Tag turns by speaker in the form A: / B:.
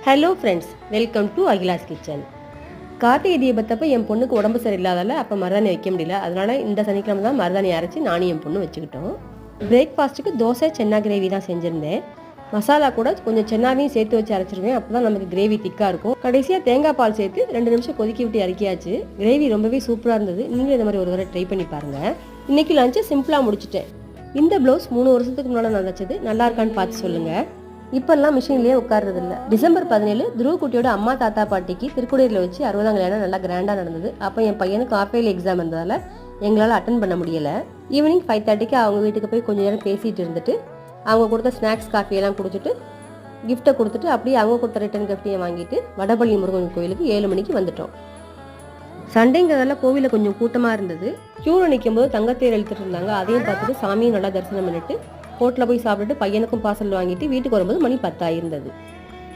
A: Hello friends, welcome to Akila's kitchen. Karthigai தீபத்தப்போ என் பொண்ணுக்கு உடம்பு சரியில்லாதால அப்போ மருதாணி வைக்க முடியல. அதனால இந்த சனிக்கிழமை தான் மருதாணி அரைச்சி நானும் என் பொண்ணு வச்சுக்கிட்டோம். பிரேக்ஃபாஸ்ட்டுக்கு தோசை சென்னா கிரேவி தான் செஞ்சுருந்தேன். மசாலா கூட கொஞ்சம் சென்னாவையும் சேர்த்து வச்சு அரைச்சிருவேன். அப்போ தான் நமக்கு கிரேவி திக்காக இருக்கும். கடைசியாக தேங்காய் பால் சேர்த்து 2 நிமிஷம் கொதிக்கி விட்டு இறக்கியாச்சு. கிரேவி ரொம்பவே சூப்பராக இருந்தது. நீங்களும் இந்த மாதிரி ஒரு தடவை ட்ரை பண்ணி பாருங்கள். இன்றைக்கி லஞ்சை சிம்பிளாக முடிச்சுட்டேன். இந்த ப்ளவுஸ் 3 வருஷத்துக்கு முன்னால் நான் தைச்சது. நல்லா இருக்கான்னு பார்த்து சொல்லுங்கள். இப்பெல்லாம் மிஷின்லேயே உட்கார்றது இல்லை. டிசம்பர் 17 துருவக்குட்டியோட அம்மா தாத்தா பாட்டிக்கு திருக்குடியில் வச்சு 60ஆம் கல்யாணம் நல்லா கிராண்டாக நடந்தது. அப்போ என் பையனுக்கு ஆஃபேலி எக்ஸாம் இருந்ததால் எங்களால் அட்டன் பண்ண முடியலை. ஈவினிங் 5:30க்கு அவங்க வீட்டுக்கு போய் கொஞ்சம் நேரம் பேசிகிட்டு இருந்துட்டு அவங்க கொடுத்த ஸ்நாக்ஸ் காஃபியெல்லாம் குடிச்சிட்டு கிஃப்ட்டை கொடுத்துட்டு அப்படியே அவங்க கொடுத்த ரிட்டன் கிஃப்டையும் வாங்கிட்டு வடபள்ளி முருகன் கோயிலுக்கு 7 மணிக்கு வந்துட்டோம். சண்டேங்கிறதால கோவிலில் கொஞ்சம் கூட்டமாக இருந்தது. க்யூவில் நிற்கும்போது தங்கத்தேர் எழுத்துட்டு இருந்தாங்க. அதையும் பார்த்துட்டு சாமியும் நல்லா தரிசனம் பண்ணிட்டு ஹோட்டலில் போய் சாப்பிட்டுட்டு பையனுக்கும் பார்சல் வாங்கிட்டு வீட்டுக்கு வரும்போது மணி 10 ஆயிருந்தது.